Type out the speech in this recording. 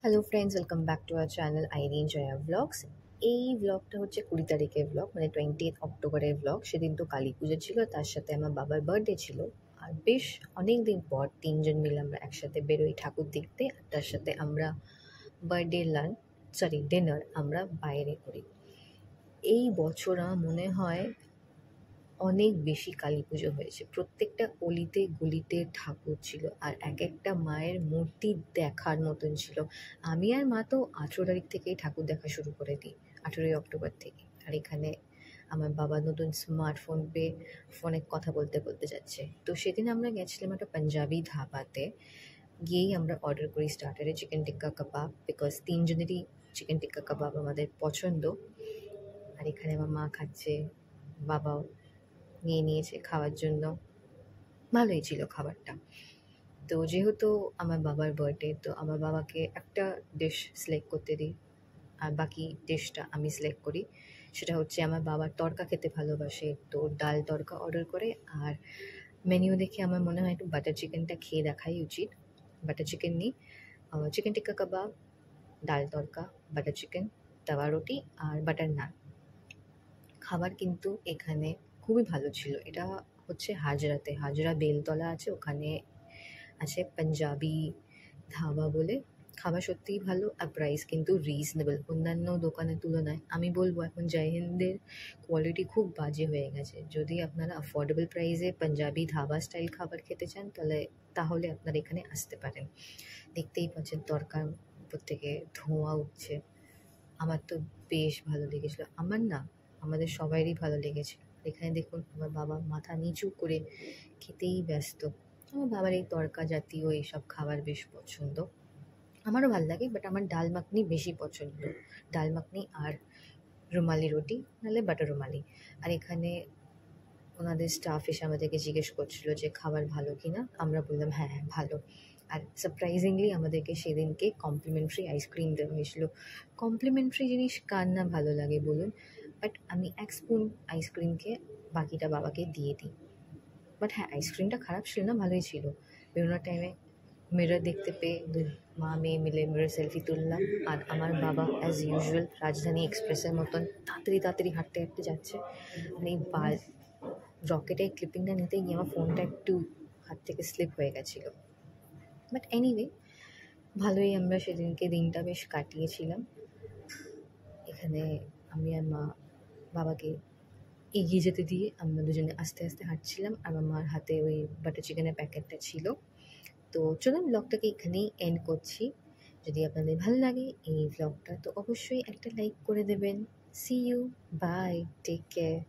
Hello friends, welcome back to our channel Irene Joya vlogs. এই ব্লগটা হচ্ছে 20 তারিখের ব্লগ, মানে 20 অক্টোবরের ব্লগ। সেদিন তো কালী পুজো ছিল, তার সাথে আমার বাবার বার্থডে ছিল। আর বেশ অনেক দিন পর তিনজন মিলে আমরা একসাথে বেরোই ঠাকুর দেখতে, আর তার সাথে আমরা বার্থডে ডিনার আমরা বাইরে করি। এই বছর আমার মনে হয় অনেক বেশি কালী পুজো হয়েছে। প্রত্যেকটা অলিতে গলিতে ঠাকুর ছিল, আর এক একটা মায়ের মূর্তি দেখার মতন ছিল। আমি আর মা তো 18 তারিখ থেকেই ঠাকুর দেখা শুরু করে দিই, 18 অক্টোবর থেকে। আর এখানে আমার বাবা নতুন স্মার্টফোন পেয়ে ফোনে কথা বলতে বলতে যাচ্ছে। তো সেদিন আমরা গেছিলাম একটা পাঞ্জাবি ধাবাতে। গিয়েই আমরা অর্ডার করি স্টার্টারে চিকেন টিক্কা কাবাব, বিকজ তিনজনেরই চিকেন টিক্কা কাবাব আমাদের পছন্দ। আর এখানে আমার মা খাচ্ছে, বাবাও নিয়ে নিয়েছে খাওয়ার জন্য। ভালোই ছিল খাবারটা। তো যেহেতু আমার বাবার বার্থডে, তো আমার বাবাকে একটা ডিশ সিলেক্ট করতে দিই, আর বাকি ডিশটা আমি সিলেক্ট করি। সেটা হচ্ছে আমার বাবার তড়কা খেতে ভালোবাসে, তো ডাল তড়কা অর্ডার করে। আর মেনিউ দেখে আমার মনে হয় একটু বাটার চিকেনটা খেয়ে দেখাই উচিত। বাটার চিকেন নিই, চিকেন টিক্কা কাবাব, ডাল তড়কা, বাটার চিকেন, তাওয়া রুটি আর বাটার নান। খাবার কিন্তু এখানে খুবই ভালো ছিল। এটা হচ্ছে হাজরাতে, হাজরা বেলতলা আছে, ওখানে আছে পাঞ্জাবি ধাবা বলে। খাবার সত্যিই ভালো, আর প্রাইস কিন্তু রিজনেবল অন্যান্য দোকানের তুলনায়। আমি বলবো এখন জয় হিন্দের কোয়ালিটি খুব বাজে হয়ে গেছে। যদি আপনারা অ্যাফোর্ডেবল প্রাইসে পাঞ্জাবি ধাবা স্টাইল খাবার খেতে চান, তাহলে আপনারা এখানে আসতে পারেন। দেখতেই পাচ্ছেন তরকার উপর থেকে ধোঁয়া উঠছে। আমার তো বেশ ভালো লেগেছিল। আমার না, আমাদের সবাইরই ভালো লেগেছিল। এখানে দেখুন আমার বাবা মাথা নিচু করে খেতেই ব্যস্ত। আমার বাবার এই তড়কা জাতীয় এইসব খাবার বেশ পছন্দ। আমারও ভাল লাগে, বাট আমার ডাল মাখনি বেশি পছন্দ। ডাল মাখনি আর রুমালি রুটি, নাহলে বাটার রুমালি। আর এখানে ওনাদের স্টাফ এসে আমাদেরকে জিজ্ঞেস করছিল যে খাবার ভালো কি না। আমরা বললাম হ্যাঁ হ্যাঁ ভালো। আর সারপ্রাইজিংলি আমাদেরকে সেদিনকে কমপ্লিমেন্টারি আইসক্রিম দেওয়া হয়েছিল। কমপ্লিমেন্টারি জিনিস কার না ভালো লাগে বলুন। বাট আমি এক স্পুন আইসক্রিম খেয়ে বাকিটা বাবাকে দিয়ে দিই। বাট হ্যাঁ, আইসক্রিমটা খারাপ ছিল না, ভালোই ছিল। বেরোনোর টাইমে মিরর দেখতে পেয়ে দুই মা মেয়ে মিলে মিরর সেলফি তুললাম। আর আমার বাবা অ্যাজ ইউজুয়াল রাজধানী এক্সপ্রেসের মতন তাড়াতাড়ি তাড়াতাড়ি হাঁটতে হাঁটতে যাচ্ছে। আর এই রকেটের ক্লিপিংটা নিতে গিয়ে আমার ফোনটা একটু হাত থেকে স্লিপ হয়ে গেছিলো। বাট এনিওয়ে, ভালোই আমরা সেদিনকে দিনটা বেশ কাটিয়েছিলাম। এখানে আমি আর মা বাবাকে এগিয়ে যেতে দিয়ে আমরা দুজনে আস্তে আস্তে হাঁটছিলাম। আমার মার হাতে ওই বাটার চিকেনের প্যাকেটটা ছিল। তো চলুন ব্লগটাকে এখানেই এন্ড করছি। যদি আপনাদের ভালো লাগে এই ব্লগটা, তো অবশ্যই একটা লাইক করে দেবেন। See you, bye, take care.